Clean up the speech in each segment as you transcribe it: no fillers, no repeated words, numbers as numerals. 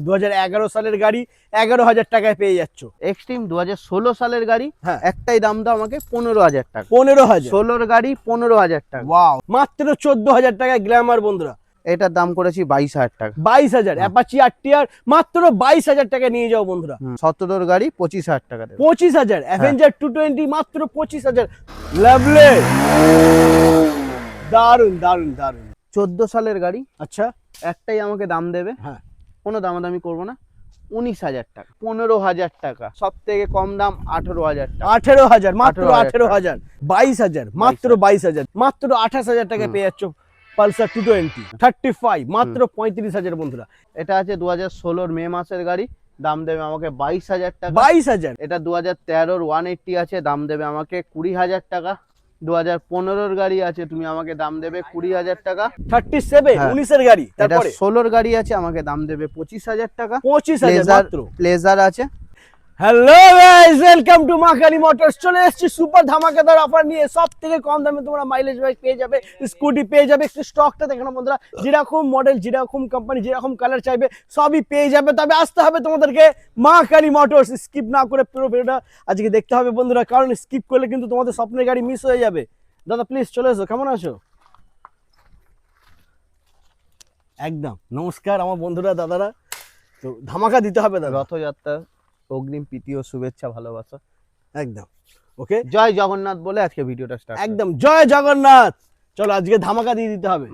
2011 সালের গাড়ি 11,000 টাকায় পেয়ে যাচ্ছ। এক্সট্রিম 2016 সালের গাড়ি, হ্যাঁ একটাই দাম দাও আমাকে 15,000 টাকা। 15,000 16 গাড়ি 15,000 টাকা। ওয়াও, মাত্র 14,000 টাকায় গ্ল্যামার বন্ধুরা। এটার দাম করেছি 22,000 টাকা। 22,000 অ্যাপাচি আরটিআর মাত্র 22,000 টাকায় নিয়ে যাও বন্ধুরা। 17 গাড়ি 25,000 টাকা দেবে। 25,000 অ্যাভেঞ্জার 220 মাত্র 25,000। লাভলি, দারুন দারুন দারুন। 14 সালের গাড়ি, আচ্ছা একটাই আমাকে দাম দেবে, হ্যাঁ কোনো দামাদামি করবো না, 19,000 টাকা। 15,000 টাকা, সব থেকে কম দাম 18,000 টাকা। 18,000 মাত্র 18,000 18,000। 22,000 মাত্র 22,000। মাত্র 28,000 টাকায় পেয়ে যাচ্ছ পালসার 220 35 মাত্র 35,000 বন্ধুরা। এটা আছে 2016 মে মাসের গাড়ি, দাম দেবে আমাকে 22,000 টাকা। 22,000 এটা 2013 180 আছে, দাম দেবে আমাকে 20,000 টাকা। 2015 গাড়ি আছে, তুমি আমাকে দাম দেবে 20,000 টাকা। 37 হ্যাঁ। 19 এর গাড়ি, এটা তারপরে 16 গাড়ি আছে, আমাকে দাম দেবে 25,000 টাকা। 25,000 মাত্র। প্লেজার আছে। হ্যালো গাইস, ওয়েলকাম টু মা কালী মোটরস। চলে এসেছি সুপার ধামাকাদার অফার নিয়ে। সব থেকে কম দামে তোমরা মাইলেজ বাইক পেয়ে যাবে, স্কুটি পেয়ে যাবে। একটু স্টকটা দেখো না বন্ধুরা, যেরকম মডেল যেরকম কোম্পানি যেরকম কালার চাইবে সবই পেয়ে যাবে। তবে আসতে হবে তোমাদেরকে মা কালী মোটরস। স্কিপ না করে পুরো ভিডিওটা আজকে দেখতে হবে বন্ধুরা, কারণ স্কিপ করলে কিন্তু তোমাদের স্বপ্নের গাড়ি মিস হয়ে যাবে। দাদা প্লিজ চলে এসো, কেমন আছো? একদম নমস্কার আমার বন্ধুরা, দাদারা। তো ধামাকা দিতে হবে দাদা। রথযাত্রা অগ্রিম প্রীতি ও শুভেচ্ছা ভালোবাসা। একদম ওকে, জয় জগন্নাথ বলে আজকে ভিডিওটা স্টার্ট। একদম জয় জগন্নাথ। চলো আজকে ধামাকা দিয়ে দিতে হবে।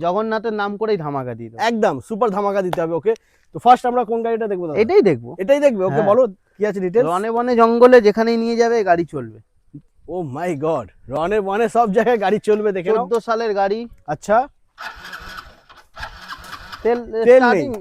জগন্নাথের নাম করেই ধামাকা দিয়ে দেবো। একদম সুপার ধামাকা দিতে হবে। ওকে, তো ফার্স্ট আমরা কোন গাড়িটা দেখবো দাদা? এটাই দেখবো। এটাই দেখবে। ওকে হ্যাঁ। বলো কি আছে ডিটেইলস। রনে বনে জঙ্গলে যেখানেই নিয়ে যাবে গাড়ি চলবে। ও মাই গড, রনে বনে সব জায়গায় গাড়ি চলবে, দেখে নাও। 14 সালের গাড়ি। আচ্ছা, তেল তেল স্টার্টিং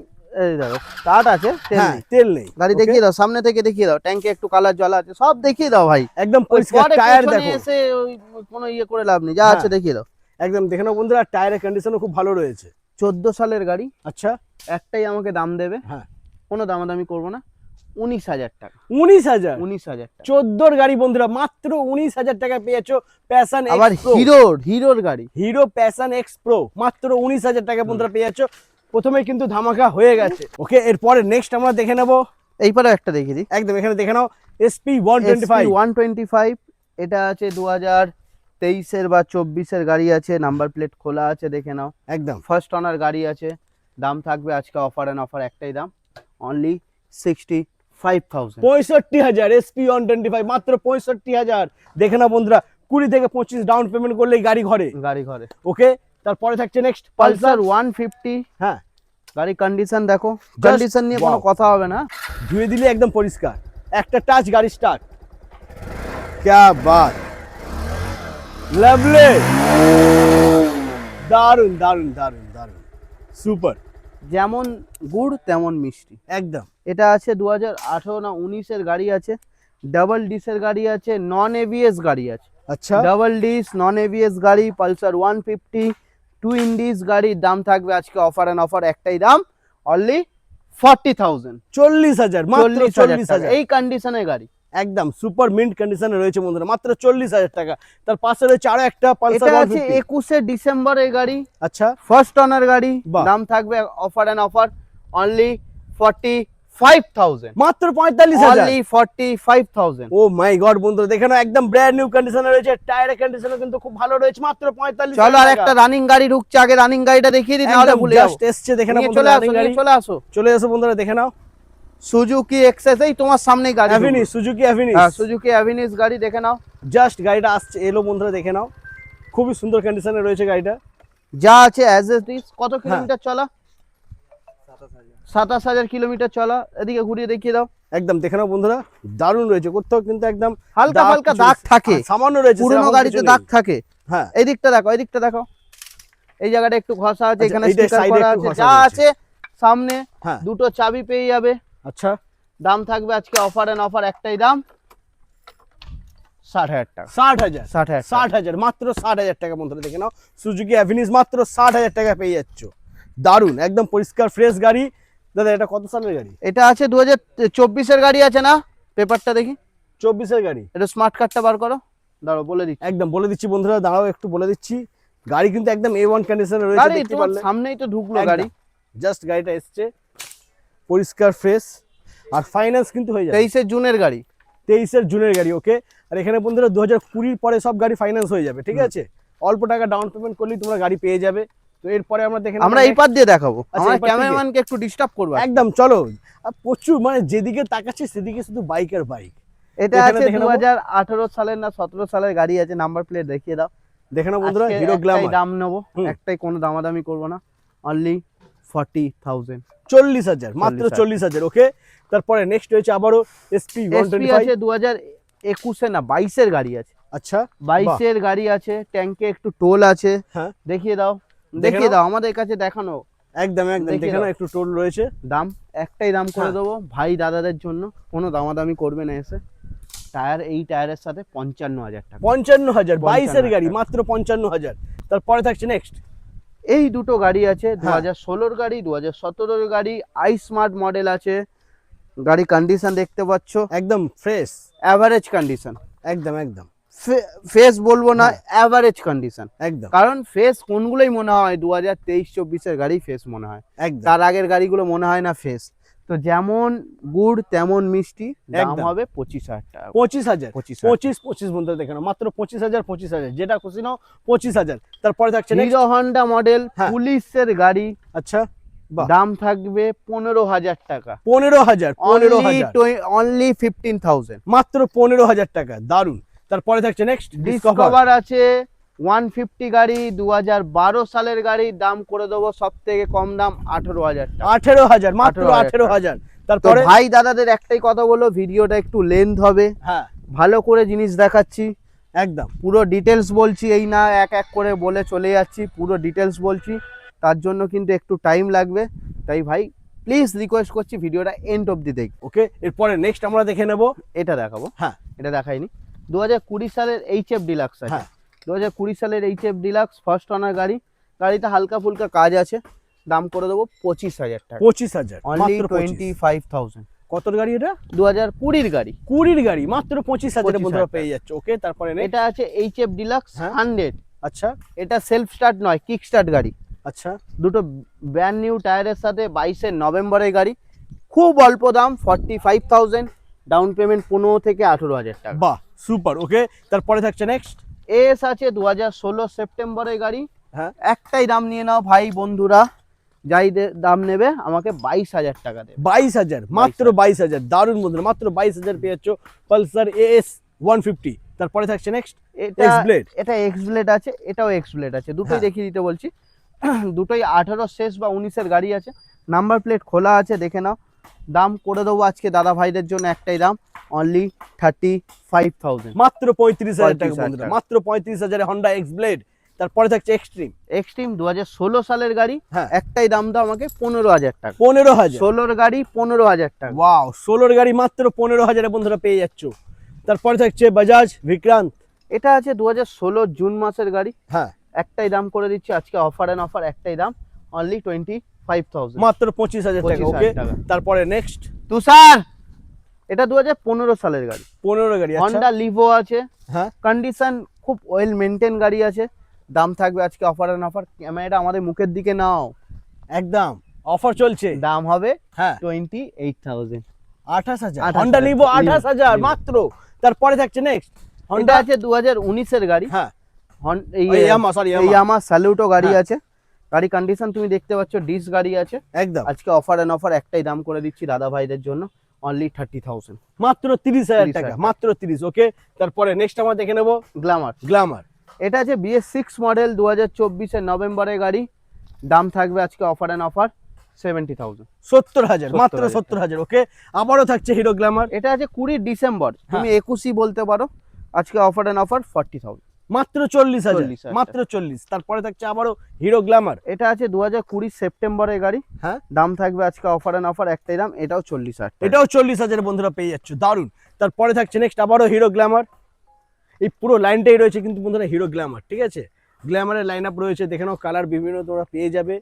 এই দেখো স্টার্ট আছে, তেল হ্যাঁ নেই। তেল নেই। গাড়ি Okay, দেখিয়ে দাও, সামনে থেকে দেখিয়ে দাও, ট্যাঙ্কে একটু কালার জ্বলা আছে, সব দেখিয়ে দাও ভাই। একদম পরিষ্কার পরে টায়ার পেছনে দেখো। এসে ওই কোনো ইয়ে করে লাভ নেই, যা হ্যাঁ। আছে দেখিয়ে দাও। একদম দেখে নাও বন্ধুরা, টায়ারের কন্ডিশনও খুব ভালো রয়েছে। 14 সালের গাড়ি, আচ্ছা একটাই আমাকে দাম দেবে, হ্যাঁ, কোনো দামাদামি করবো না, 19,000 টাকা। 19,000। 19,000 টাকা। 14 গাড়ি বন্ধুরা, মাত্র 19,000 টাকায় পেয়েছো প্যাশন আবার এক্স প্রো। হিরোর গাড়ি, হিরো প্যাশন এক্স প্রো মাত্র 19,000 টাকা বন্ধুরা পেয়ে যাচ্ছ। প্রথমে কিন্তু ধামাকা হয়ে গেছে। ওকে, এরপরে নেক্সট আমরা দেখে নেব। এইবারে একটা দেখিয়ে দিই। একদম এখানে দেখে নাও SP 125। 125 এটা আছে 2023 বা 24 গাড়ি আছে, নাম্বার প্লেট খোলা আছে, দেখে নাও। একদম ফার্স্ট অনার গাড়ি আছে, দাম থাকবে আজকে অফার এন্ড অফার একটাই দাম, অনলি 65,000। 65,000 SP 125 মাত্র 65,000। দেখে নাও বন্ধুরা, 20 থেকে 25 ডাউন পেমেন্ট করলেই গাড়ি ঘরে। গাড়ি ঘরে। ওকে, তারপরে থাকছে নেক্সট পালসার 150। হ্যাঁ, গাড়ি কন্ডিশন দেখো, কন্ডিশন নিয়ে কোনো wow. কথা হবে না। ধুয়ে দিলে একদম পরিষ্কার, একটা টাচ গাড়ি স্টার্ট। क्या बात, লাভলি, দারুন দারুন দারুন দারুন, সুপার। যেমন গুড় তেমন মিষ্টি। একদম এটা আছে 2018 না 19 গাড়ি আছে, ডাবল ডিসের গাড়ি আছে, নন এবিএস গাড়ি আছে। আচ্ছা, ডাবল ডিস নন এবিএস গাড়ি, পালসার 150 টু ইন্ডিস গাড়ির দাম থাকবে আজকে অফার এন্ড অফার একটাই দাম, অনলি 40,000। 40,000 মাত্র 40,000। এই কন্ডিশনের গাড়ি একদম সুপার মিন্ট কন্ডিশনে রয়েছে বন্ধুরা, মাত্র 40,000 টাকা। তার পাশে রয়েছে আরো একটা পালসার এটা আছে 150। 21 ডিসেম্বরের গাড়ি, আচ্ছা, ফার্স্ট অনার গাড়ি, বাহ। দাম থাকবে অফার এন্ড অফার অনলি 45,000। মাত্র 45,000। অনলি 45,000। ও মাই গড বন্ধুরা, দেখে নাও একদম ব্র্যান্ড নিউ কন্ডিশনে রয়েছে, টায়ারের কন্ডিশনও কিন্তু খুব ভালো রয়েছে, মাত্র 45,000। চলো আর একটা রানিং গাড়ি ঢুকছে, আগে রানিং গাড়িটা দেখিয়ে দিই, নাহলে ভুলে যাবো। জাস্ট এসছে, দেখে নাও নিয়ে বন্ধুরা, চলে আসো, running গাড়ি। নিয়ে চলে আসো। চলে এসো বন্ধুরা, দেখে নাও সুজুকি এক্সেস, এই তোমার সামনেই গাড়ি ঢুকবে। অ্যাভিনিস, সুজুকি অ্যাভিনিস। হ্যাঁ, সুজুকি অ্যাভিনিস গাড়ি দেখে নাও। জাস্ট গাড়িটা আসছে, এলো বন্ধুরা, দেখে নাও খুবই সুন্দর কন্ডিশনে রয়েছে গাড়িটা। যা আছে অ্যাজ ইট ইজ। কত কিলোমিটার চলা? 27,000 কিলোমিটার চলা। এদিকে ঘুরিয়ে দেখিয়ে দাও। একদম দেখে নাও বন্ধুরা, দারুণ রয়েছে, কোথাও কিন্তু একদম হালকা হালকা দাগ থাকে, সামান্য রয়েছে, পুরনো সেরকম গাড়িতে কিছু দাগ নেই। থাকে। হ্যাঁ, এই দিকটা দেখো, এই দিকটা দেখো, এই জায়গাটা একটু ঘষা আছে, আচ্ছা, এখানে এইটা স্টিকার side এ করা একটু আছে, ঘষা যা রয়েছে। আছে সামনে হ্যাঁ, দুটো চাবি পেয়ে যাবে। আচ্ছা, দাম থাকবে আজকে অফার এন্ড অফার একটাই দাম, 60,000 টাকা। 60,000। 60,000 60,000 মাত্র 60,000 টাকা বন্ধুরা, দেখে নাও সুজুকি অ্যাভিনিস মাত্র 60,000 টাকা পেয়ে যাচ্ছ। দারুণ, একদম পরিষ্কার ফ্রেশ গাড়ি। দাদা এটা কত সালের গাড়ি? এটা আছে 2024 গাড়ি আছে না, পেপারটা দেখি। 24 গাড়ি। এটা স্মার্ট কার্ডটা বার করো, দাঁড়াও বলে দিচ্ছি। একদম বলে দিচ্ছি বন্ধুরা, দাঁড়াও একটু বলে দিচ্ছি। গাড়ি কিন্তু একদম A1 কন্ডিশনে রয়েছে, গাড়ি দেখতে তোমার পারলে। সামনেই তো ঢুকলো গাড়ি। জাস্ট গাড়িটা এসছে, পরিষ্কার ফ্রেশ, আর ফাইন্যান্স কিন্তু হয়ে যাবে 23 জুনের গাড়ি। 23 জুনের গাড়ি। ওকে, আর এখানে বন্ধুরা 2020 পরে সব গাড়ি ফাইন্যান্স হয়ে যাবে, ঠিক আছে? অল্প টাকা ডাউন পেমেন্ট করলেই তোমরা গাড়ি পেয়ে যাবে। তো এরপরে আমরা দেখে আমরা এই পার দিয়ে দেখাবো, আচ্ছা, আমরা এই পার থেকে? ক্যামেরাম্যানকে একটু ডিস্টার্ব করবো। একদম চলো। আর প্রচুর মানে যেদিকে তাকাচ্ছি সেদিকে শুধু বাইক আর বাইক। এটা এখানে আছে দেখে নেবো। 2018 সালের না 17 সালের গাড়ি আছে, নাম্বার প্লেট দেখিয়ে দাও। দেখে নাও বন্ধুরা, আজকে হিরো একটাই গ্ল্যামার। দাম নেবো, হুম। একটাই, কোনো দামাদামি করবো না, অনলি 40,000। 40,000, মাত্র 40,000। ওকে, তারপরে নেক্সট হয়েছে আবারও এসপি এসপি আছে 2021 না 22 গাড়ি আছে। আচ্ছা, 22 গাড়ি আছে, ট্যাঙ্কে একটু টোল আছে। হ্যাঁ, দেখিয়ে দাও, দেখে দেখিয়ে নাও। দাও, আমাদের কাছে দেখানো। একদম একদম দেখিয়ে দেখে নাও, দাও। একটু টোল রয়েছে। দাম একটাই দাম করে হ্যাঁ। দেবো ভাই দাদাদের জন্য, কোনো দামাদামি করবে না এসে। টায়ার, এই টায়ারের সাথে 55,000 টাকা। 55,000, 22 গাড়ি, 55,000 মাত্র 55,000। তারপরে থাকছে নেক্সট। এই দুটো গাড়ি আছে, হ্যাঁ। 2016 গাড়ি, 2017 গাড়ি, আই স্মার্ট মডেল আছে। গাড়ি কন্ডিশন দেখতে পাচ্ছ, একদম ফ্রেশ, অ্যাভারেজ কন্ডিশন। একদম একদম ফেস বলবো না, হ্যাঁ। Average condition. একদম কারণ ফেস কোনগুলোই মনে হয় 2023-24 গাড়ি ফেস মনে হয়, একদম তার আগের গাড়িগুলো মনে হয় না ফেস। তো যেমন গুড় তেমন মিষ্টি, দাম একদম। হবে 25,000 টাকা। 25,000, 25,000 25 বন্ধুরা দেখে নাও, মাত্র 25,000, যেটা খুশি নাও 25,000। তারপরে থাকছে নেক্সট। হিরো হন্ডা মডেল হ্যাঁ। পুলিশের গাড়ি, আচ্ছা, বাহ, দাম থাকবে 15,000 টাকা। 15,000, 15,000, অনলি 15,000। মাত্র 15,000 টাকা, দারুন। তারপরে থাকছে নেক্সট ডিসকভার। ডিসকভার আছে 150 গাড়ি, 2012 সালের গাড়ি, দাম করে দেবো সব থেকে কম দাম 18,000 টাকা। 18,000, মাত্র 18,000 18,000। তো তারপরে ভাই দাদাদের একটাই কথা বলো, ভিডিওটা একটু লেন্থ হবে, হ্যাঁ, ভালো করে জিনিস দেখাচ্ছি, একদম পুরো ডিটেলস বলছি, এই না এক এক করে বলে চলে যাচ্ছি, পুরো ডিটেলস বলছি, তার জন্য কিন্তু একটু টাইম লাগবে। তাই ভাই প্লিজ রিকোয়েস্ট করছি ভিডিওটা এন্ড অবধি দেখবে। ওকে, এরপরে নেক্সট আমরা দেখে নেব। এটা দেখাবো, হ্যাঁ, এটা দেখাইনি। 2020 সালের এইচএফ ডিলাক্স আছে। হ্যাঁ। 2020 সালের এইচএফ ডিলাক্স ফার্স্ট ওনার গাড়ি, গাড়িতে হালকা ফুলকা কাজ আছে, দাম করে দেবো 25,000 টাকা। 25,000, অনলি মাত্র 25। 25,000। কতর গাড়ি এটা? 2020 গাড়ি, 20 গাড়ি, মাত্র 25,000 বন্ধুরা 25,000 পেয়ে যাচ্ছে। ওকে, তারপরে next। এটা আছে এইচএফ ডিলাক্স হ্যাঁ। 100। আচ্ছা এটা সেলফ স্টার্ট নয়, কিক স্টার্ট গাড়ি, আচ্ছা, দুটো ব্র্যান্ড নিউ টায়ারের সাথে, 22 নভেম্বরের গাড়ি, খুব অল্প দাম 45,000, ডাউন পেমেন্ট 15 থেকে 18,000 টাকা। বাহ, সুপার। ওকে, তারপরে থাকছে নেক্সট। এস আছে 2016 সেপ্টেম্বরের গাড়ি, হ্যাঁ, একটাই দাম নিয়ে নাও ভাই বন্ধুরা, যাই দাম নেবে আমাকে 22,000 টাকা দেবে। 22,000, মাত্র 22,000, দারুন বন্ধুরা, মাত্র 22,000 পেয়ে যাচ্ছ পালসার এস 150। তারপরে থাকছে নেক্সট এটা এক্স ব্লেড। এটা এক্স ব্লেড আছে, এটাও এক্স ব্লেড আছে, দুটোই হ্যাঁ। দেখিয়ে দিতে বলছি। দুটোই 18 শেষ বা 19 গাড়ি আছে, নাম্বার প্লেট খোলা আছে, দেখে নাও। দাম করে দেবো আজকে দাদা ভাইদের জন্য একটাই দাম, অনলি 35,000। মাত্র 35,000 টাকা 35,000 বন্ধুরা, টাকা। মাত্র 35,000 হন্ডা এক্স ব্লেড। তারপরে থাকছে এক্সট্রিম। এক্সট্রিম 2016 সালের গাড়ি, হ্যাঁ, একটাই দাম দাও আমাকে 15,000 টাকা। 15,000। 16 গাড়ি 15,000 টাকা। ওয়াও, 16 গাড়ি মাত্র 15,000 বন্ধুরা পেয়ে যাচ্ছ। তারপরে থাকছে বাজাজ বিক্রান্ত। এটা আছে 2016 জুন মাসের গাড়ি, হ্যাঁ, একটাই দাম করে দিচ্ছি আজকে, অফার এন্ড অফার, একটাই দাম, অনলি 25,000। মাত্র 25,000 টাকা। 25,000 ওকে, টাকা। তারপরে নেক্সট তুষার, এটা 2015 সালের গাড়ি, 15 গাড়ি। আচ্ছা, হন্ডা লিভো আছে, হ্যাঁ, কন্ডিশন খুব ওয়েল মেনটেন গাড়ি আছে, দাম থাকবে আজকে অফার এন্ড অফার, ক্যামেরাটা আমাদের মুখের দিকে নাও, একদম অফার চলছে। দাম হবে হ্যাঁ, 28,000। 28,000, 28,000 হন্ডা লিভো 28,000 লিভো। মাত্র। তারপরে থাকছে নেক্সট এটা হন্ডা। আছে 2019 এর গাড়ি, হ্যাঁ, এই ওই ইয়ামা, সরি ইয়ামা স্যালুটো গাড়ি হ্যাঁ। আছে, গাড়ি কন্ডিশন তুমি দেখতে পাচ্ছ, ডিস গাড়ি আছে, একদম আজকে অফার এন্ড অফার একটাই দাম করে দিচ্ছি দাদা ভাইদের জন্য, অনলি 30,000। মাত্র 30,000 টাকা, 30,000 মাত্র 30। ওকে, তারপরে নেক্সট আমরা দেখে নেব গ্ল্যামার, গ্ল্যামার। এটা আছে BS6 মডেল, 2024 নভেম্বরের গাড়ি, দাম থাকবে আজকে অফার এন্ড অফার 70,000। 70,000, মাত্র 70,000 70,000। ওকে, আবারও থাকছে হিরো গ্ল্যামার। এটা আছে 20 ডিসেম্বর, তুমি 21ই বলতে পারো, আজকে অফার এন্ড অফার 40,000। মাত্র 40,000, 40,000 মাত্র 40। তারপরে থাকছে আবারও হিরো গ্ল্যামার। এটা আছে 2020 সেপ্টেম্বরের গাড়ি, হ্যাঁ, দাম থাকবে আজকে অফার এন্ড অফার একটাই দাম, এটাও 40,000। এটাও 40,000 বন্ধুরা পেয়ে যাচ্ছ, দারুন। তারপরে থাকছে নেক্সট আবারও হিরো গ্ল্যামার। এই পুরো লাইনটাই রয়েছে কিন্তু বন্ধুরা হিরো গ্ল্যামার, ঠিক আছে? গ্ল্যামারের লাইন আপ রয়েছে, দেখে নাও, কালার বিভিন্ন তোমরা পেয়ে যাবে।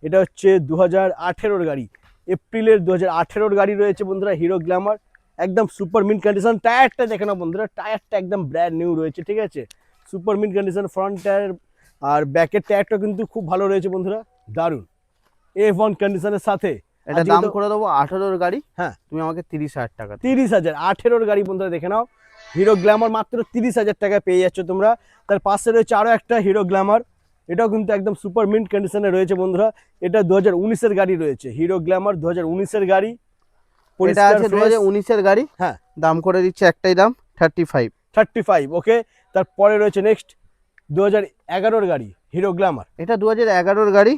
এটা হচ্ছে 2018 গাড়ি, এপ্রিলের 2018 গাড়ি রয়েছে বন্ধুরা হিরো গ্ল্যামার, একদম সুপার মিন্ট কন্ডিশন। টায়ারটা দেখে নাও বন্ধুরা, টায়ারটা একদম ব্র্যান্ড নিউ রয়েছে, ঠিক আছে? Super mint condition, front tyre আর ব্যাকের টায়ারটা কিন্তু খুব ভালো রয়েছে বন্ধুরা, দারুন। F1 কন্ডিশনের সাথে এটা আজকে দাম তো- করে দেবো 18-র গাড়ি, হ্যাঁ তুমি আমাকে 30,000 টাকা দাও। 30,000, 18-র গাড়ি বন্ধুরা দেখে নাও, হিরো গ্ল্যামার মাত্র 30,000 টাকায় পেয়ে যাচ্ছ তোমরা। তার পাশে রয়েছে আরো একটা হিরো গ্ল্যামার, এটাও কিন্তু একদম সুপার মিন্ট কন্ডিশনে রয়েছে বন্ধুরা। এটা 2019-এর গাড়ি রয়েছে, হিরো গ্ল্যামার 2019-এর গাড়ি, এটা পরিষ্কার আছে ফ্রেশ। 2019-এর গাড়ি, হ্যাঁ দাম করে দিচ্ছে একটাই দাম 35। 35, ওকে। তারপরে রয়েছে নেক্সট 2011-র গাড়ি হিরো গ্ল্যামার, এটা 2011-র গাড়ি,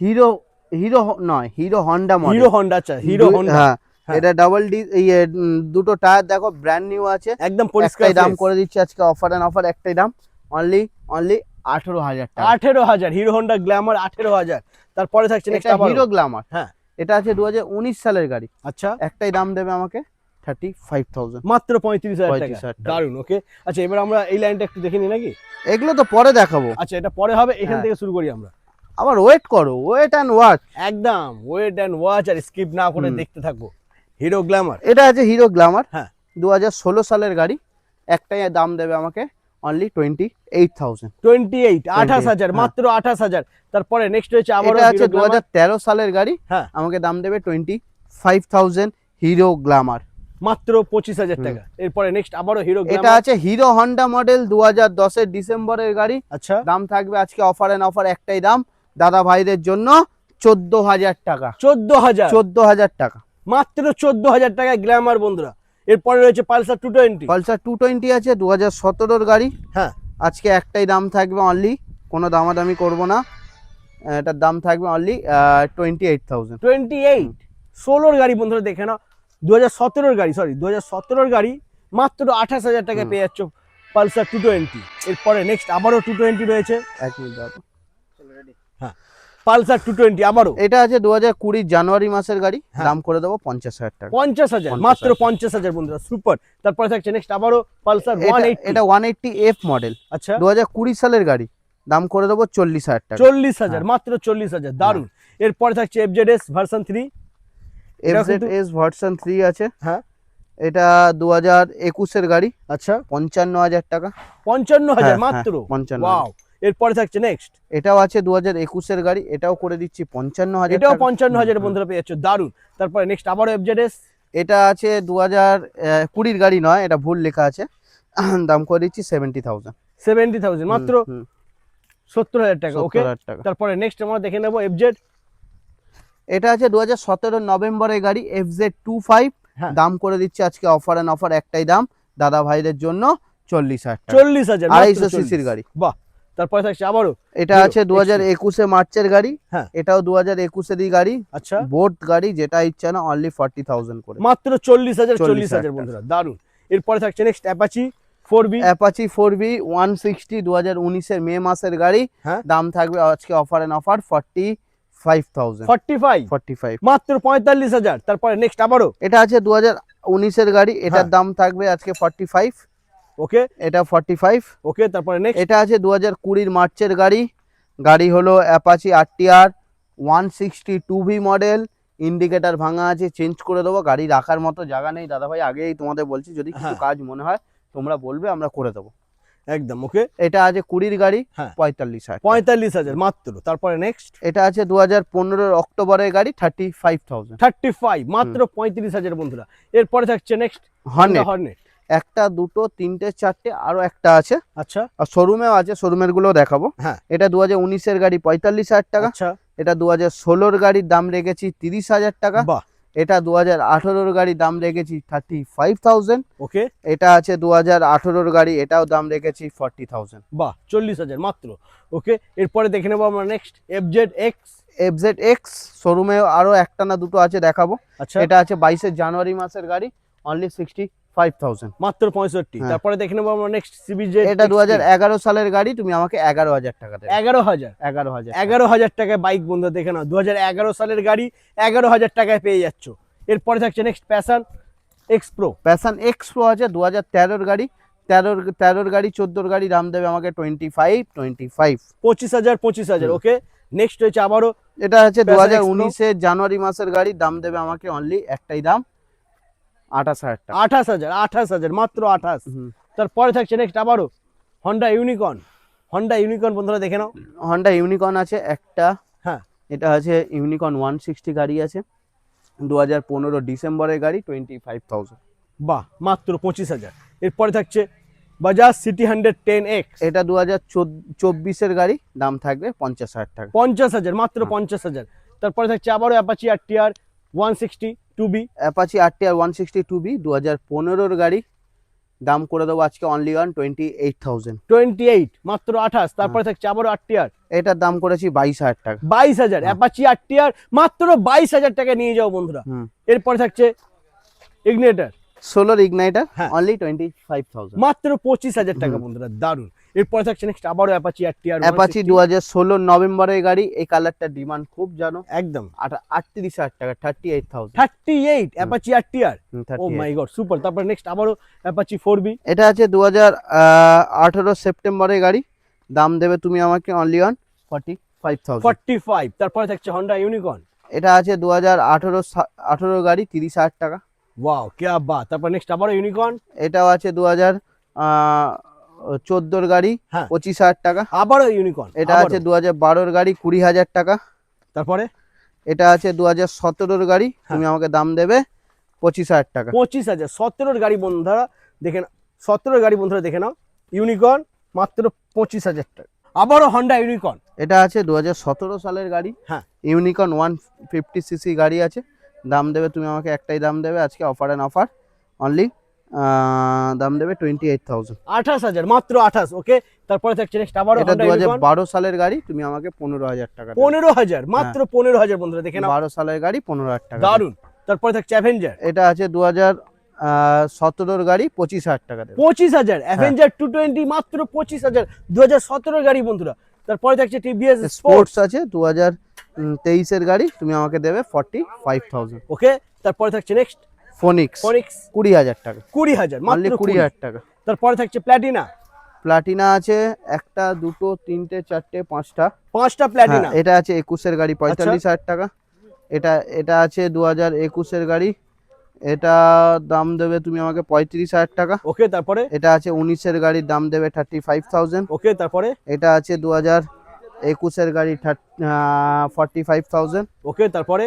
হিরো হিরো নয়, hero Honda model. Hero Honda, আচ্ছা হিরো হন্ডা, হ্যাঁ, হ্যাঁ। এটা ডাবল ডি, দুটো টায়ার দেখো ব্র্যান্ড নিউ আছে, একদম পরিষ্কার একটাই দাম fresh। করে দিচ্ছে আজকে অফার এন্ড অফার, একটাই দাম অনলি 18,000 টাকা। 18,000 হিরো হন্ডা গ্ল্যামার 18,000। তারপরে থাকছে নেক্সট এটা আবার হিরো গ্ল্যামার, হ্যাঁ এটা আছে 2019 সালের গাড়ি, আচ্ছা একটাই দাম দেবে আমাকে 35,000। মাত্র 35,000 টাকা, 35,000 টাকা। দারুন, ওকে। আচ্ছা এবার আমরা এই লাইনটা একটু দেখে নিই নাকি? এগুলো তো পরে দেখাবো, আচ্ছা এটা পরে হবে, এখান হ্যাঁ। থেকে শুরু করি আমরা। আবার ওয়েট করো, ওয়েট অ্যান্ড ওয়াচ। একদম ওয়েট অ্যান্ড ওয়াচ আর স্কিপ না করে দেখতে থাকবো। হিরো গ্ল্যামার, এটা আছে হিরো গ্ল্যামার, হ্যাঁ 2016 সালের গাড়ি, একটাই দাম দেবে আমাকে অনলি 28,000। 28, 28,000, হ্যাঁ। মাত্র 28,000। তারপরে নেক্সট রয়েছে আবার এটা আছে 2013 সালের গাড়ি, হ্যাঁ আমাকে দাম দেবে 25,000 হিরো গ্ল্যামার। মাত্র 25,000 টাকা। এরপরে নেক্সট আবারও হিরো এটা গ্ল্যামার, আছে হিরো হন্ডা মডেল 2010-এর ডিসেম্বরের গাড়ি, আচ্ছা দাম থাকবে আজকে অফার এন্ড অফার, একটাই দাম দাদা ভাইদের জন্য 14,000 টাকা। 14,000, 14,000 টাকা। মাত্র 14,000 টাকায় গ্ল্যামার বন্ধুরা। এরপরে রয়েছে পালসার 220, পালসার 220 আছে 2017-র গাড়ি, হ্যাঁ আজকে একটাই দাম থাকবে অনলি, কোনো দামাদামি করব না, এটার দাম থাকবে অনলি 28,000। 28, 16-র গাড়ি বন্ধুরা দেখে নাও, 2017-র গাড়ি, সরি 2017-র গাড়ি, মাত্র 28,000 টাকায় পেয়ে যাচ্ছ পালসার 220। এরপরে নেক্সট আবারও 220 রয়েছে, এক মিনিট দাঁড়াও। হ্যাঁ পালসার 220 আবারও এটা আছে 2020 জানুয়ারি মাসের গাড়ি, হ্যাঁ। দাম করে দেবো 50,000 টাকা। 50,000, মাত্র 50,000 বন্ধুরা, সুপার। তারপরে থাকছে নেক্সট আবারও পালসার এটা 180, 180F মডেল, আচ্ছা 2020 সালের গাড়ি, দাম করে দেবো 40,000 টাকা। 40,000, মাত্র 40,000, দারুন। এরপরে থাকছে এফজেডএস ভার্সন 3, এটাও কিন্তু- FZS ভার্সন 3 আছে, হ্যাঁ এটা 2021-এর গাড়ি, আচ্ছা 55,000 টাকা। 55,000 হ্যাঁ, মাত্র, 55,000। ওয়াও। এরপরে থাকছে নেক্সট, এটাও আছে 2021-এর গাড়ি, এটাও করে দিচ্ছি 55,000 এটাও টাকা। 55,000 বন্ধুরা পেয়ে যাচ্ছ, দারুন। তারপরে নেক্সট আবারও এফজেডএস, এটা আছে 2020-র গাড়ি নয়, এটা ভুল লেখা আছে, দাম করে দিচ্ছি 70,000। 70,000, মাত্র 70,000 টাকা, ওকে। 70,000 টাকা। তারপরে নেক্সট আমরা দেখে নেবো এফজেড, এটা আছে 2017 নভেম্বরের গাড়ি, FZ25, হ্যাঁ দাম করে দিচ্ছি আজকে অফার এন্ড অফার, একটাই দাম দাদা ভাইদের জন্য 40,000 টাকা। 40,000, 250 সিসির গাড়ি। বাহ। তারপরে থাকছে আবারও, এটা Hero আছে 2021-এ মার্চের গাড়ি, হ্যাঁ এটাও 2021-এরই গাড়ি, আচ্ছা বোট গাড়ি, যেটা ইচ্ছা না অনলি 40,000 করে। মাত্র 40,000, 40,000 40,000 বন্ধুরা, দারুন। এরপরে থাকছে next Apache 4B, Apache 4B 160 2019-এর মে মাসের গাড়ি, হ্যাঁ দাম থাকবে আজকে অফার এন্ড অফার 45,000। 45, 45। মাত্র 45,000। তারপরে নেক্সট আবারও, এটা আছে 2019-এর গাড়ি, এটার হ্যাঁ। দাম থাকবে আজকে 45, ওকে এটা 45। ওকে। তারপরে নেক্সট, এটা আছে 2020 মার্চের গাড়ি, গাড়ি হলো Apache RTR 160 2V model, indicator ভাঙা আছে, চেঞ্জ করে দেবো, গাড়ি রাখার মতো জায়গা নেই দাদা ভাই, আগেই তোমাদের বলছি, যদি কিছু হ্যাঁ। কাজ মনে হয় তোমরা বলবে, আমরা করে দেবো। একদম ওকে, এটা আছে 20-র গাড়ি, হ্যাঁ 45,000। 45,000 মাত্র। তারপরে নেক্সট এটা আছে 2015-র অক্টোবরের গাড়ি, 35,000। 35, মাত্র 35,000 বন্ধুরা। এরপরে থাকছে নেক্সট হর্নেট, হর্নেট, একটা দুটো তিনটে চারটে আরো একটা আছে, আচ্ছা আর শোরুমেও আছে, শোরুমের গুলো দেখাবো। হ্যাঁ এটা 2019-এর গাড়ি, 45,000 টাকা। আচ্ছা এটা 2016-র গাড়ির দাম রেখেছি 30,000 টাকা। বাহ, এটা 2018-র গাড়ি, দাম রেখেছি 35,000। ওকে এটা আছে 2018-র গাড়ি, এটাও দাম রেখেছি 40,000। বাহ, 40,000 মাত্র, ওকে। এরপরে দেখে নেবো আমরা নেক্সট FZX, FZX শোরুমে আরো একটা না দুটো আছে, দেখাবো। আচ্ছা এটা আছে 22 জানুয়ারি মাসের গাড়ি, অনলি 65,000। মাত্র 65। হ্যাঁ। তারপরে দেখে নেবো আমরা নেক্সট CBZ, এটা 2011 সালের গাড়ি, তুমি আমাকে 11,000 টাকা দেবে। 11,000, 11,000। 11,000 টাকায় বাইক বন্ধুরা দেখে নাও, 2011 সালের গাড়ি 11,000 টাকায় পেয়ে যাচ্ছ। এরপরে থাকছে next passion x pro, passion x pro আছে 2013-র গাড়ি, 13-র গাড়ি, 14-র গাড়ি, দাম দেবে আমাকে 25। 25,000, 25,000, ওকে। নেক্সট হচ্ছে আবারও, এটা আছে Passion X Pro। 2019-এর জানুয়ারি মাসের গাড়ি, দাম দেবে আমাকে অনলি একটাই দাম 28,000 টাকা। 28,000, 28,000, মাত্র 28। তারপরে থাকছে নেক্সট আবারও হন্ডা ইউনিকর্ন, হন্ডা ইউনিকর্ন বন্ধুরা দেখে নাও, হন্ডা ইউনিকর্ন আছে একটা, হ্যাঁ এটা আছে ইউনিকর্ন 160 গাড়ি আছে, 2015 ডিসেম্বরের গাড়ি, 25,000। বাহ, মাত্র 25,000। এরপরে থাকছে বাজাজ সিটি 110X, এটা 2024 গাড়ি, দাম থাকবে 50,000 টাকা। 50,000, মাত্র হ্যাঁ। 50,000। তারপরে থাকছে আবারও Apache RTR 160 2B, Apache RTR 160 2B 2015 গাড়ি, দাম করে দেবো আজকে অনলি অন 28,000। 28, মাত্র 28। তারপরে থাকছে আবারও আরটিআর, এটার দাম করেছি 22,000 টাকা। 22,000। হ্যাঁ। অ্যাপাচি আরটিআর মাত্র 22,000 টাকা নিয়ে যাও বন্ধুরা। হুম। এরপরে থাকছে ইগনিটর, 16 ইগনাইটার, হ্যাঁ। অনলি 25,000। মাত্র 25,000 টাকা বন্ধুরা, দারুন। এরপরে থাকছে নেক্সট আবারও অ্যাপাচি আরটিআর অ্যাপাচি 2016 নভেম্বরের গাড়ি, এই কালারটা ডিমান্ড খুব জানো, একদম 38,000 টাকা, 38,000। 38 অ্যাপাচি আরটিআর। ও 38। মাই গড, সুপার। তারপর নেক্সট আবারও অ্যাপাচি 4B, এটা আছে 2018 সেপ্টেম্বরের গাড়ি, দাম দেবে তুমি আমাকে অনলি অন 45,000। 45। তারপরে থাকছে হন্ডা ইউনিকর্ন, এটা আছে 2018 গাড়ি, 30,000 টাকা। ওয়াও क्या বাত। তারপর নেক্সট আবারও ইউনিকর্ন, এটাও আছে 2014 গাড়ি, হ্যাঁ। 25,000 টাকা। আবারও ইউনিকর্ন, এটা আছে 2012 গাড়ি, 20,000 টাকা। তারপরে এটা আছে 2017 গাড়ি, তুমি আমাকে দাম দেবে 25,000 টাকা। 25,000। 17 গাড়ি বন্ধুরা দেখে নাও, 17 গাড়ি বন্ধুরা দেখে নাও, ইউনিকর্ন মাত্র 25,000 টাকা। আবারও হন্ডা ইউনিকর্ন, এটা আছে 2017 সালের গাড়ি, হ্যাঁ। ইউনিকর্ন 150cc গাড়ি আছে, দাম দেবে তুমি আমাকে একটাই দাম দেবে আজকে, অফার অ্যান্ড অফার অনলি, দাম দেবে 28,000। 28,000, মাত্র 28। ওকে। তারপরে থাকছে নেক্সট আবারও এটা হন্ডা ইউনিকর্ন, 2012 সালের গাড়ি, তুমি আমাকে 15,000 টাকা দেবে। 15,000, মাত্র 15,000 বন্ধুরা দেখে নাও, 12 সালের গাড়ি, 15,000 টাকা। দারুন। তারপরে থাকছে অ্যাভেঞ্জার, এটা আছে 2017 গাড়ি, 25,000 টাকা দেবে। 25,000। অ্যাভেঞ্জার 220 মাত্র 25,000, 2017 গাড়ি বন্ধুরা। তারপরে থাকছে টিভিএস স্পোর্টস, স্পোর্টস আছে 2023 গাড়ি, তুমি আমাকে দেবে 45,000। ওকে। তারপরে থাকছে নেক্সট ফোনিক্স, ফোনিক্স, 20,000 টাকা, 20,000, অনলি মাত্র 20,000 টাকা। তারপরে থাকছে প্ল্যাটিনা, প্লাটিনা আছে একটা, দুটো, তিনটে, চারটে, পাঁচটা। 5টা প্ল্যাটিনা। এটা আছে 21 গাড়ি, 45,000 টাকা। এটা আছে 2021 গাড়ি, এটা দাম দেবে তুমি আমাকে 35,000 টাকা। ওকে। তারপরে এটা আছে 19 গাড়ির, দাম দেবে 35,000। ওকে। তারপরে এটা আছে 2021 গাড়ি, 45,000। ওকে। তারপরে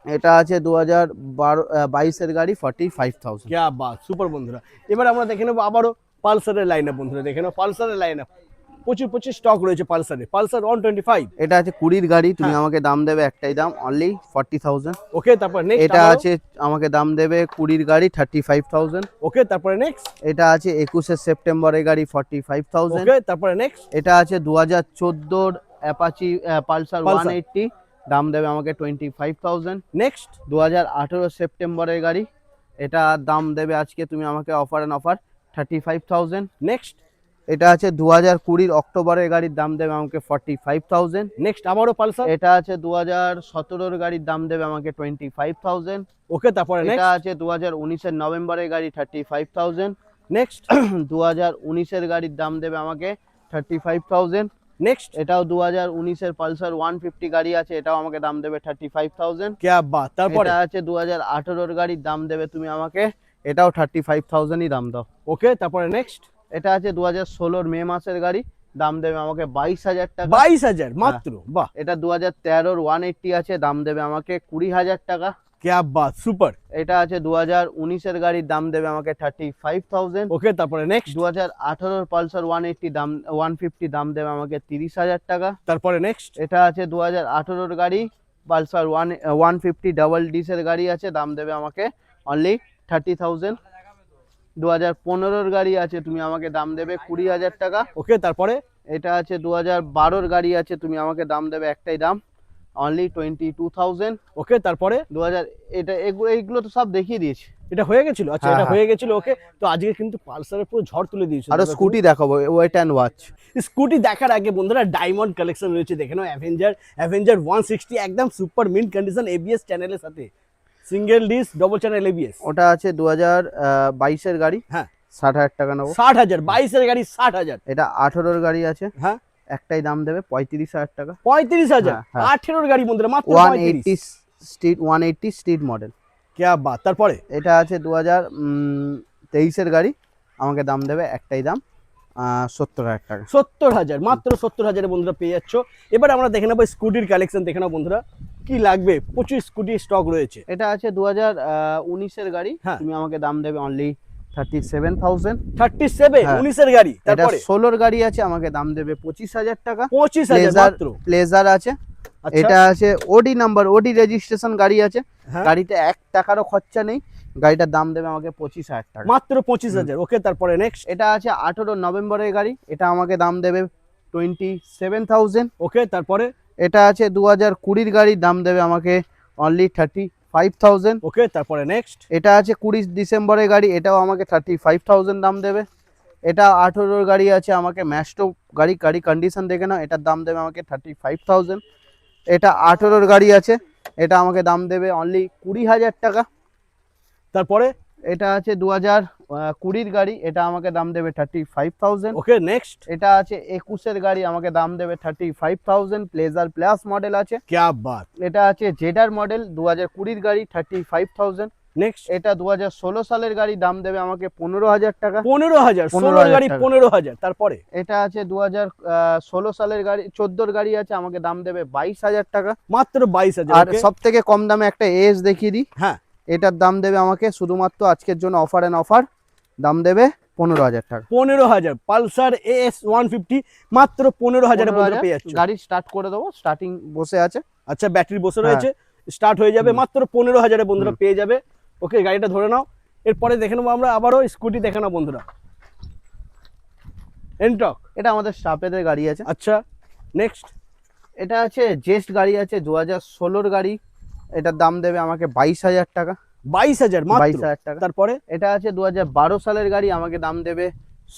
এটা আছে 2022 গাড়ি, 45,000। क्या बात, সুপার বন্ধুরা। এবার আমরা দেখে নেবো আবারও পালসারের লাইন আপ বন্ধুরা, দেখে নাও পালসারের লাইন আপ, প্রচুর প্রচুর স্টক রয়েছে পালসারে। পালসার 125, এটা আছে 20 গাড়ি, তুমি হ্যাঁ। আমাকে দাম দেবে একটাই দাম, অনলি 40,000। ওকে। তারপর নেক্সট এটা আছে আমাকে দাম দেবে 20 গাড়ি, 35,000। ওকে। তারপরে নেক্সট এটা আছে 21 সেপ্টেম্বরের গাড়ি, 45,000। ওকে। তারপরে নেক্সট এটা আছে 2014 অ্যাপাচি পালসার পালসার। 180, দাম দেবে আমাকে 25,000। নেক্সট 2018 সেপ্টেম্বরের গাড়ি, এটা দাম দেবে আজকে তুমি আমাকে অফার অ্যান্ড অফার 35,000। নেক্সট এটা আছে 2020 অক্টোবরের গাড়ির, দাম দেবে আমাকে 45,000। নেক্সট আবারও পালসার। এটা আছে 2017 গাড়ির, দাম দেবে আমাকে 25,000। ওকে। তারপরে এটা নেক্সট আছে 2019 নভেম্বরের গাড়ি, 35,000। নেক্সট 2019 গাড়ির দাম দেবে আমাকে 35,000। নেক্সট এটাও 2019 পালসার 150 গাড়ি আছে, এটাও আমাকে দাম দেবে 35,000। क्या बात। তারপরে এটা আছে 2018 গাড়ির, দাম দেবে তুমি আমাকে, এটাও 35,000ই দাম দাও। ওকে। তারপরে নেক্সট এটা আছে 2016 মে মাসের গাড়ি, দাম দেবে আমাকে 22,000 টাকা। 22,000 মাত্র, বাহ, এটা 2013 180 আছে, দাম দেবে আমাকে 20,000 টাকা। क्या बात, সুপার। এটা আছে 2019 গাড়ির, দাম দেবে আমাকে 35,000। ওকে। তারপরে নেক্সট 2018 পালসার 180 দাম 150, দাম দেবে আমাকে 30,000 টাকা। তারপরে নেক্সট এটা আছে 2018 গাড়ি, পালসার 150 ডাবল ডিসের গাড়ি আছে, দাম দেবে আমাকে অনলি 30,000। 2015 গাড়ি আছে, তুমি আমাকে দাম দেবে 20,000 টাকা। ওকে। তারপরে এটা আছে 2012 গাড়ি আছে, তুমি আমাকে দাম দেবে একটাই দাম, অনলি 22,000। ওকে। তারপরে 2000 এটা এইগুলো তো সব দেখিয়ে দিয়েছি। এটা হয়ে গেছিল, আচ্ছা হ্যাঁ, এটা হ্যাঁ। হয়ে গেছিল। ওকে। তো আজকে কিন্তু পালসারের পুরো ঝড় তুলে দিয়েছে। আরো স্কুটি দেখাবো, ওয়েট অ্যান্ড ওয়াচ। স্কুটি দেখার আগে বন্ধুরা ডায়মন্ড কালেকশন রয়েছে, দেখে নাও। অ্যাভেঞ্জার 160 একদম সুপার মিন্ট কন্ডিশন, এবিএস চ্যানেলের সাথে, single disc double channel ABS. ওটা আছে 2022 গাড়ি, হ্যাঁ। 60,000 টাকা নেবো। 60,000, 22 গাড়ি 60,000। এটা 18 গাড়ি আছে, হ্যাঁ। একটাই দাম দেবে 35,000 টাকা। 35,000, হ্যাঁ, হ্যাঁ। 18 গাড়ি বন্ধুরা মাত্র 180 35। Street model. क्या बात। তারপরে এটা আছে 2023 গাড়ি, আমাকে দাম দেবে একটাই দাম, 70,000 টাকা। 70,000, মাত্র 70,000 বন্ধুরা পেয়ে যাচ্ছ। এবার আমরা দেখে নেবো স্কুটির কালেকশন, দেখে নাও বন্ধুরা কি লাগবে, প্রচুর স্কুটি স্টক রয়েছে। এটা আছে 2019-এর গাড়ি, হ্যাঁ। তুমি আমাকে দাম দেবে অনলি 37,000। 37, হ্যাঁ। 19-এর গাড়ি, এটা তারপরে 16-র গাড়ি আছে, আমাকে দাম দেবে 25,000 টাকা। 25,000 মাত্র। প্লেজার আছে, আচ্ছা। এটা আছে ওডি নাম্বার, ওডি রেজিস্ট্রেশন গাড়ি আছে। হ্যাঁ। গাড়িতে 1 টাকারও খরচা নেই, গাড়িটার দাম দেবে আমাকে 25,000 টাকা। মাত্র 25,000, ওকে। তারপরে নেক্সট, এটা আছে 18 নভেম্বরের গাড়ি, এটা আমাকে দাম দেবে 27,000। ওকে। তারপরে এটা আছে 2020-র গাড়ি, দাম দেবে আমাকে অনলি 35,000। ওকে। তারপরে নেক্সট, এটা আছে 20 ডিসেম্বরের গাড়ি, এটাও আমাকে 35,000 দাম দেবে। এটা 18-র গাড়ি আছে, আমাকে ম্যাস্টো গাড়ি, গাড়ি কন্ডিশন দেখে নাও, এটার দাম দেবে আমাকে 35,000। এটা 18-র গাড়ি আছে, এটা আমাকে দাম দেবে অনলি 20,000 টাকা। তারপরে এটা আছে 2020-র গাড়ি, এটা আমাকে দাম দেবে 35,000। ওকে। নেক্সট, এটা আছে 21-এর গাড়ি, আমাকে দাম দেবে 35,000, প্লেজার প্লাস মডেল আছে। क्या बात। এটা আছে জেডার মডেল, 2020-র গাড়ি, 35,000। নেক্সট, এটা 2016 সালের গাড়ি, দাম দেবে আমাকে 15,000 টাকা। 15,000, 16 গাড়ি টাকা। 15,000। তারপরে এটা আছে 2016 সালের গাড়ি, 14-র গাড়ি আছে, আমাকে দাম দেবে 22,000 টাকা। মাত্র 22,000। আর ওকে। সব থেকে কম দামে একটা এস দেখিয়ে দিই, হ্যাঁ। এটার দাম দেবে আমাকে শুধুমাত্র আজকের জন্য অফার এন্ড অফার, দাম দেবে 15,000 টাকা। 15,000, পালসার এস 150, মাত্র 15,000 বন্ধুরা পেয়ে যাচ্ছ। গাড়ি স্টার্ট করে দেবো, স্টার্টিং বসে আছে। আচ্ছা, ব্যাটারি বসে হ্যাঁ। রয়েছে, স্টার্ট হয়ে যাবে, মাত্র 15,000 বন্ধুরা হুম। পেয়ে যাবে। ওকে, গাড়িটা ধরে নাও। এরপরে দেখে নেবো আমরা আবারও স্কুটি, দেখে নাও বন্ধুরা, এনটক। এটা আমাদের স্টাফেদের গাড়ি আছে। আচ্ছা, নেক্সট, এটা আছে জেস্ট গাড়ি আছে, 2016-র গাড়ি, এটার দাম দেবে আমাকে 22,000 টাকা। 22,000 মাত্র। 22,000 টাকা। তারপরে এটা আছে 2012 সালের গাড়ি, আমাকে দাম দেবে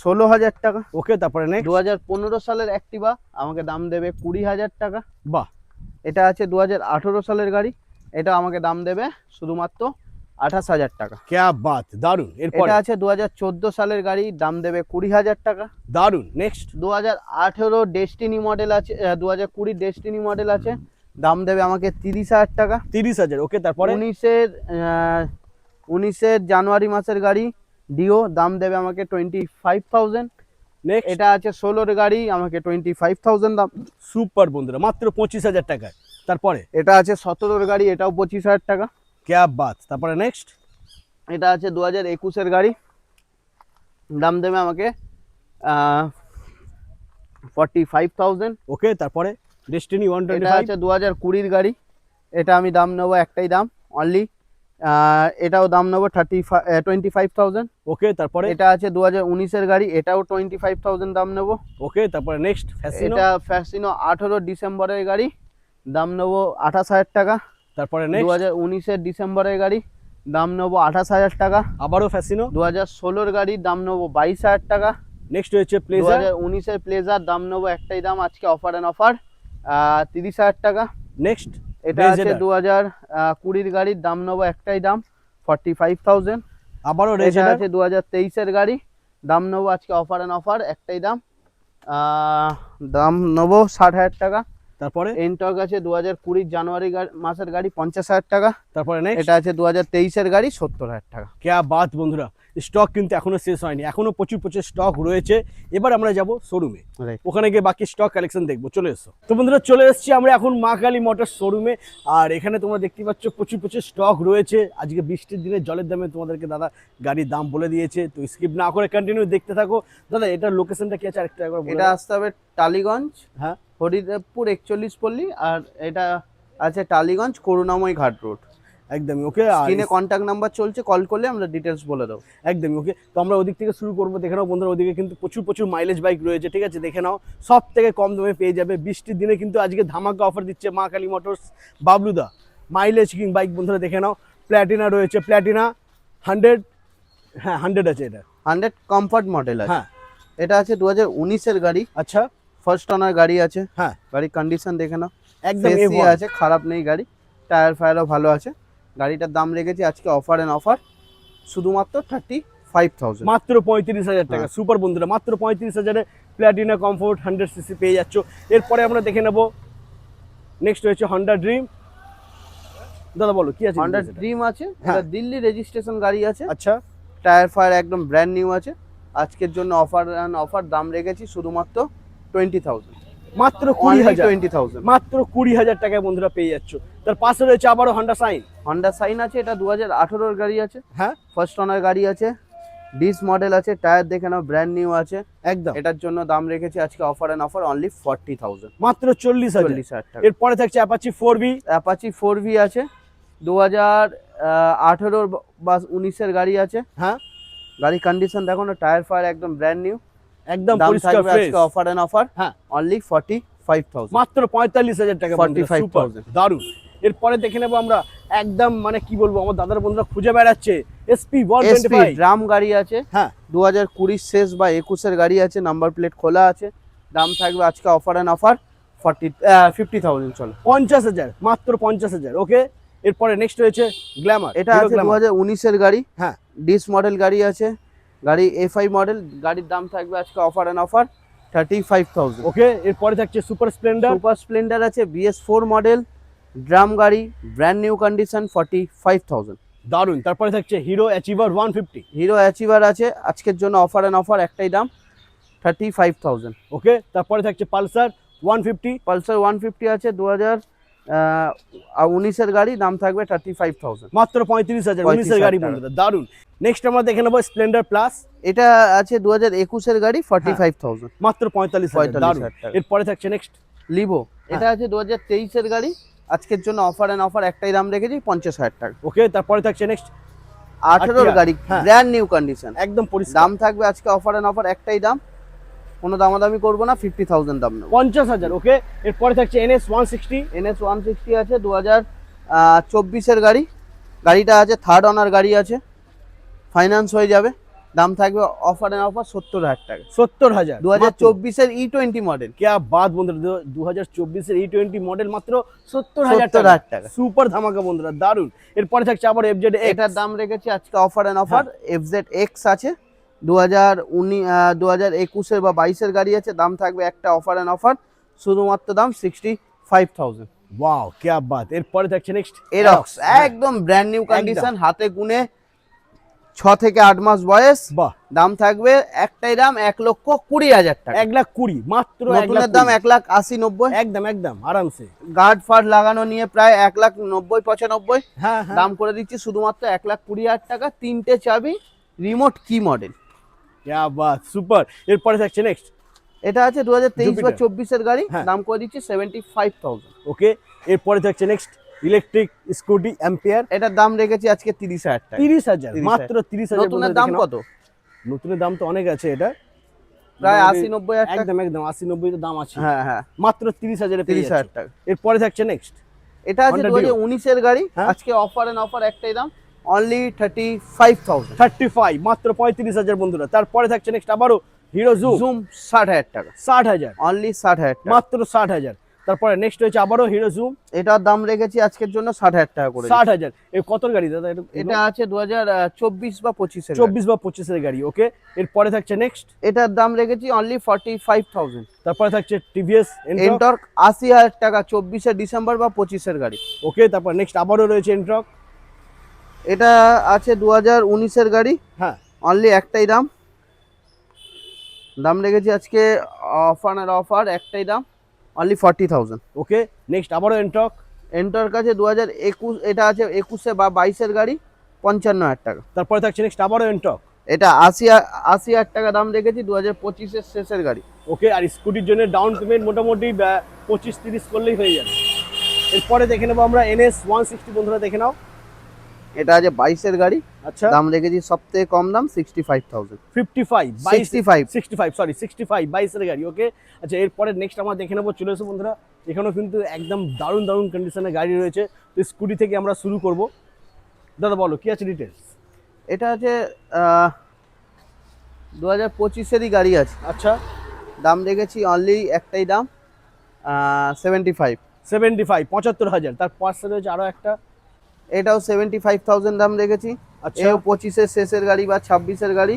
16,000 টাকা। ওকে। তারপরে নেক্সট, 2015 সালের অ্যাক্টিভা, আমাকে দাম দেবে 20,000 টাকা। বাহ। এটা আছে 2018 সালের গাড়ি, এটা আমাকে দাম দেবে শুধুমাত্র 28,000 টাকা। क्या बात, দারুন। এরপরে এটা আছে 2014 সালের গাড়ি, দাম দেবে 20,000 টাকা। দারুন। নেক্সট, 2018 ডেস্টিনি মডেল আছে, 2020 ডেস্টিনি মডেল আছে, দাম দেবে আমাকে 30,000 টাকা। 30,000। ওকে। তারপরে 19-এর জানুয়ারি মাসের গাড়ি ডিও, দাম দেবে আমাকে 25,000। নেক্সট, এটা আছে 16-র গাড়ি, আমাকে 25,000 দাম। সুপার বন্ধুরা, মাত্র 25,000 টাকায়। তারপরে এটা আছে 17-র গাড়ি, এটাও 25,000 টাকা। क्या बात। তারপরে নেক্সট, এটা আছে 2021-এর গাড়ি, দাম দেবে আমাকে 45,000। ওকে। তারপরে ডেস্টিনি এটা 125। আছে 2020-র গাড়ি, এটা আমি দাম নেবো একটাই দাম অনলি, এটাও দাম নেবো 25,000। ওকে। তারপরে এটা আছে 2019-এর গাড়ি, এটাও 25,000 দাম নেবো। ওকে। তারপরে নেক্সট, ফ্যাসিনো। এটা ফ্যাসিনো 18 ডিসেম্বরের গাড়ি, দাম নেবো 28,000 টাকা। তারপরে নেক্সট, 2019-এর ডিসেম্বরের গাড়ি, দাম নেবো 28,000 টাকা। আবারও ফ্যাসিনো। 2016-র গাড়ি, দাম নেবো 22,000 টাকা। নেক্সট হচ্ছে প্লেজার। 2019-এর প্লেজার, দাম নেবো একটাই দাম আজকে অফার এন্ড অফার, 30,000 টাকা। নেক্সট, এটা আছে 2020-র গাড়ির, দাম নেবো একটাই দাম 45,000। আবারও এটা রেজার। আছে 2023-এর গাড়ি, দাম নেবো আজকে অফার এন্ড অফার একটাই দাম, দাম নেবো 60,000 টাকা। তারপরে এনটক আছে 2020 জানুয়ারি মাসের গাড়ি, 50,000 টাকা। তারপরে নেক্সট, এটা আছে 2023-এর গাড়ি, 70,000 টাকা। क्या बात বন্ধুরা, স্টক কিন্তু এখনো শেষ হয়নি, এখনো প্রচুর প্রচুর স্টক রয়েছে। এবার আমরা যাব শোরুমে, Right. ওখানে গিয়ে বাকি স্টক কালেকশন দেখবো। চলে এসো তো বন্ধুরা, চলে এসেছি আমরা এখন মা কালী মোটরস শোরুমে। আর এখানে তোমরা দেখতে পাচ্ছ প্রচুর প্রচুর স্টক রয়েছে। আজকে বৃষ্টির দিনে জলের দামে তোমাদেরকে দাদা গাড়ির দাম বলে দিয়েছে, তো স্কিপ না করে কন্টিনিউ দেখতে থাকো। দাদা এটার লোকেশনটা কি আছে আরেকটা একবার বলে এটা দাও। আসতে হবে টালিগঞ্জ, হ্যাঁ, হরিদেবপুর 41 পল্লী, আর এটা আছে টালিগঞ্জ করুণাময় ঘাট রোড। একদমই ওকে। আর স্ক্রিনে কন্ট্যাক্ট নাম্বার চলছে, কল করলে আমরা ডিটেলস বলে দেবো। একদমই ওকে। তো আমরা ওদিক থেকে শুরু করবো। দেখে নাও বন্ধুরা, ওদিকে কিন্তু প্রচুর প্রচুর মাইলেজ বাইক রয়েছে, ঠিক আছে? দেখে নাও, সব থেকে কম দামে পেয়ে যাবে। বৃষ্টির দিনে কিন্তু আজকে ধামাকা অফার দিচ্ছে মা কালী মোটরস বাবলুদা। মাইলেজ কিং বাইক বন্ধুরা দেখে নাও, প্ল্যাটিনা রয়েছে, প্ল্যাটিনা 100, হ্যাঁ 100 আছে এটা। 100 কমফর্ট মডেল আছে। হ্যাঁ, এটা আছে 2019-এর গাড়ি, আচ্ছা, ফার্স্ট ওনার গাড়ি আছে। হ্যাঁ, গাড়ির কন্ডিশন দেখে নাও, একদম এসি A1 আছে, খারাপ নেই গাড়ি, টায়ার ফায়ারও ভালো আছে। গাড়িটার দাম রেখেছি আজকে অফার এন্ড অফার শুধুমাত্র 35,000। মাত্র 35,000 টাকা। হ্যাঁ। সুপার বন্ধুরা, মাত্র 35,000-এ প্ল্যাটিনা কমফোর্ট 100 সিসি পেয়ে যাচ্ছ। এরপরে আমরা দেখে নেব নেক্সট হচ্ছে হন্ডা ড্রিম। দাদা বলো কি আছে? হন্ডা details এটা? ড্রিম আছে, হ্যাঁ। এটা দিল্লি রেজিস্ট্রেশন গাড়ি আছে, আচ্ছা, টায়ার ফায়ার একদম ব্র্যান্ড নিউ আছে। আজকের জন্য অফার দাম রেখেছি শুধুমাত্র 20,000, মাত্র only 20,000, 20,000। মাত্র 20,000 টাকায় বন্ধুরা পেয়ে যাচ্ছ। তার পাশে রয়েছে আবারও হন্ডা সাইন। হন্ডা সাইন আছে, এটা 2018 গাড়ি আছে, হ্যাঁ ফার্স্ট ওনার গাড়ি আছে, ডিস মডেল আছে, টায়ার দেখে নাও ব্র্যান্ড নিউ আছে। একদম এটার জন্য দাম রেখেছি আজকে অফার অনলি 40,000, মাত্র 40,000। 40,000 টাকা। এরপরে থাকছে অ্যাপাচি 4V। অ্যাপাচি 4V আছে, 2018 বা 19-এর গাড়ি আছে। হ্যাঁ গাড়ি কন্ডিশন দেখো না, টায়ার ফায়ার একদম ব্র্যান্ড নিউ। একদম দাম পরিষ্কার থাকবে ফ্রেশ। আজকে অফার হ্যাঁ অনলি 45,000, মাত্র 45,000 টাকা। 45,000। দারুন। এরপরে দেখে নেবো আমরা একদম মানে কি বলবো, আমার দাদার বন্ধুরা খুঁজে বেড়াচ্ছে এসপি এসপি 125। ড্রাম গাড়ি আছে, হ্যাঁ 2020 শেষ বা 21-এর গাড়ি আছে, নাম্বার প্লেট খোলা আছে। দাম থাকবে আজকে অফার 50,000 চলো। 50,000, মাত্র 50,000। ওকে, এরপরে নেক্সট রয়েছে গ্ল্যামার। এটা আছে 2019-এর গাড়ি, হ্যাঁ ডিস মডেল গাড়ি আছে, গাড়ি এফআই মডেল। গাড়ির দাম থাকবে আজকে অফার 35,000। ওকে, এরপরে থাকছে সুপার স্প্লেন্ডার। সুপার স্প্লেন্ডার আছে, BS4 মডেল, ড্রাম গাড়ি, ব্র্যান্ড নিউ কন্ডিশন, 45,000। দারুন। তারপরে থাকছে হিরো অ্যাচিভার 150। হিরো অ্যাচিভার আছে, আজকের জন্য অফার একটাই দাম 35,000। ওকে, তারপরে থাকছে পালসার 150। পালসার 150 আছে, 2019-এর গাড়ি, দাম থাকবে 35,000, মাত্র 35,000, 19-এর গাড়ি বন্ধুরা। দারুন। নেক্সট আমরা দেখে নেবো স্প্লেন্ডার প্লাস। এটা আছে 2021-এর গাড়ি, 45,000, মাত্র 45,000। দারুন। 45,000 টাকা। এরপরে থাকছে নেক্সট লিভো, এটা আছে 2023-এর গাড়ি, আজকের জন্য অফার একটাই দাম রেখেছি 50,000 টাকা। ওকে, তারপরে থাকছে নেক্সট 18-এর গাড়ি, হ্যাঁ। ব্র্যান্ড নিউ কন্ডিশন, একদম পরিষ্কার। দাম থাকবে আজকে অফার একটাই দাম, কোনো দামাদামি করবো না, 50,000 দাম নেবো। 50,000। ওকে, এরপরে থাকছে NS 160। NS 160 আছে, 2024-এর গাড়ি, গাড়িটা আছে থার্ড ওনার গাড়ি আছে, ফাইন্যান্স হয়ে যাবে। দাম থাকবে অফার 70,000 টাকা। 70,000। 2024-এর E20 মডেল। क्या बात বন্ধুরা, 2024-এর E20 মডেল মাত্র 70,000 70,000 টাকা। সুপার ধামাকা বন্ধুরা, দারুন। এরপরে থাকছে আবার FZ X। এটার দাম রেখেছি আজকে অফার FZ X আছে, 2021-এর বা 22-এর গাড়ি আছে, দাম থাকবে একটা অফার শুধুমাত্র দাম 65,000। ওয়াও, क्या बात। এরপরে থাকছে নেক্সট এরক্স, একদম ব্র্যান্ড নিউ কন্ডিশন, হাতে গুনে 6 থেকে 8 মাস বয়স। বাহ, দাম থাকবে একটাই দাম 1,20,000 টাকা। 1,20,000 মাত্র। নতুনের দাম 1,80,90। একদম একদম আরামসে। গার্ড ফার্ড লাগানো নিয়ে প্রায় 1,90,95। হ্যাঁ হ্যাঁ, দাম করে দিচ্ছি শুধুমাত্র 1,20,000 টাকা। 3টে চাবি, রিমোট কি মডেল। क्या बात, সুপার। এরপরে থাকছে নেক্সট, এটা আছে 2023 বা Jupiter। 24-এর গাড়ি, হ্যাঁ। দাম করে দিচ্ছি 75,000। ওকে, এরপরে থাকছে নেক্সট ইলেকট্রিক স্কুটি অ্যাম্পিয়ার। এটার দাম রেখেছি আজকে 30,000 টাকা। 30,000, 30,000 মাত্র 30,000। নতুনের দাম কত? নতুনের দাম তো অনেক আছে, এটা প্রায় মোটামুটি 80-90,000 টাকা। একদম একদম 80-90 তো দাম আছে। হ্যাঁ হ্যাঁ, মাত্র 30,000 30,000 টাকা। এরপরে থাকছে নেক্সট এটা আছে Honda Dio। 2019-এর গাড়ি, হ্যাঁ। আজকে অফার একটাই দাম অনলি 35,000। 35, মাত্র 35,000 বন্ধুরা। তারপরে থাকছে নেক্সট আবারও হিরো জুম জুম 60,000 টাকা, 60,000, অনলি 60,000 টাকা। মাত্র 60,000। তারপরে নেক্সট হচ্ছে আবারও হিরো জুম এটার দাম রেখেছি আজকের জন্য 60,000 টাকা করে। 60,000। এই কত গাড়ি দাদা এটা? এটা আছে 2024 বা 25-এর। 24 বা 25-এর গাড়ি। ওকে, এরপরে থাকছে নেক্সট, এটার দাম রেখেছি অনলি 45,000। তারপরে থাকছে টিভিএস এন্টর্ক। এন্টর্ক 80,000 টাকা, 24-এর ডিসেম্বর বা 25-এর গাড়ি। ওকে, তারপর নেক্সট আবারও রয়েছে এন্টর্ক। এটা আছে 2019-এর গাড়ি, হ্যাঁ, অনলি একটাই দাম রেখেছি আজকে অফার একটাই দাম অনলি 40,000। ওকে, নেক্সট আবারও এন্টর্ক। এন্টর্ক আছে 2021, এটা আছে 21-এ বা 22-এর গাড়ি, 55,000 টাকা। তারপরে থাকছে নেক্সট আবারও এন্টর্ক। এটা 80,000 টাকা দাম রেখেছি, 2025-এর শেষের গাড়ি। ওকে, আর স্কুটির জন্য ডাউন পেমেন্ট মোটামুটি 25-30 করলেই হয়ে যাবে। এরপরে দেখে নেবো আমরা NS 160 বন্ধুরা, দেখে নাও। এটা আছে 22-এর গাড়ি, আচ্ছা, দাম রেখেছি সবথেকে কম দাম 65,000। 55, 65 65 সরি 65, 22-এর গাড়ি। ওকে, আচ্ছা, এরপরে নেক্সট আমরা দেখে নেবো, চলে এসো বন্ধুরা। এখানেও কিন্তু একদম দারুণ দারুণ কন্ডিশনের গাড়ি রয়েছে। তো স্কুটি থেকে আমরা শুরু করব। দাদা বলো কি আছে ডিটেলস? এটা আছে 2025-এরই গাড়ি আছে, আচ্ছা, দাম রেখেছি অনলি একটাই দাম 75। 75, 75,000। তার পাশে রয়েছে আরো একটা, এটাও 75,000 দাম রেখেছি। আচ্ছা, এও 25-এর শেষের গাড়ি বা 26-এর গাড়ি।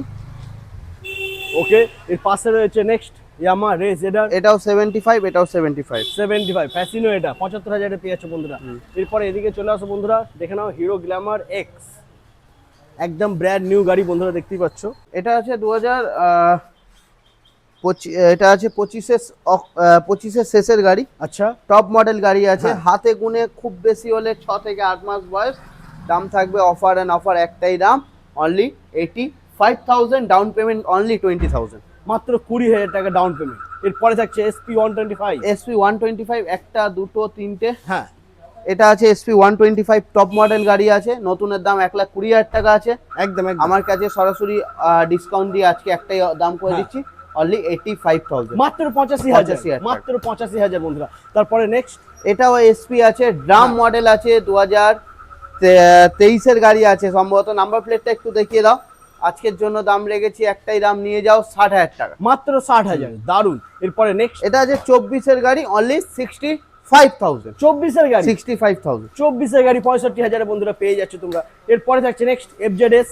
ওকে, এর পাশে রয়েছে নেক্সট ইয়ামাহা রে জেডার। এটাও 75, এটাও 75। 75 ফ্যাসিনো, এটা 75,000 পেয়ে যাচ্ছে বন্ধুরা। এরপরে এদিকে চলে আসো বন্ধুরা, দেখে নাও হিরো গ্ল্যামার এক্স। একদম ব্র্যান্ড নিউ গাড়ি বন্ধুরা দেখতেই পাচ্ছ। এটা আছে 2000 এটা আছে 25-এর শেষের গাড়ি, আচ্ছা টপ মডেল গাড়ি আছে। হ্যাঁ। হাতে গুনে খুব বেশি হলে 6 থেকে 8 মাস বয়স। দাম থাকবে অফার অ্যান্ড অফার একটাই দাম, অনলি 85,000, ডাউন পেমেন্ট অনলি 20,000। মাত্র 20,000 টাকা ডাউন পেমেন্ট। এরপরে থাকছে SP 125। SP 125 একটা দুটো তিনটে, হ্যাঁ এটা আছে SP 125 টপ মডেল গাড়ি আছে, নতুনের দাম 1,20,000 টাকা আছে। একদম একদম। আমার কাছে সরাসরি ডিসকাউন্ট দিয়ে আজকে একটাই দাম করে হ্যাঁ। দিচ্ছি, অনলি 85,000। মাত্র 85,000 85,000 মাত্র 85,000 বন্ধুরা। তারপরে নেক্সট এটাও SP আছে, ড্রাম হ্যাঁ। মডেল আছে, 2023-এর গাড়ি আছে সম্ভবত। নাম্বার প্লেটটা একটু দেখিয়ে দাও। আজকের জন্য দাম রেখেছি একটাই দাম, নিয়ে যাও 60,000 টাকা। মাত্র 60,000, দারুন। এরপরে নেক্সট এটা আছে 24-এর গাড়ি, অনলি 65,000। 24-এর গাড়ি, 65,000। 24-এর গাড়ি 65,000 বন্ধুরা পেয়ে যাচ্ছে তোমরা। এরপরে থাকছে নেক্সট FZS।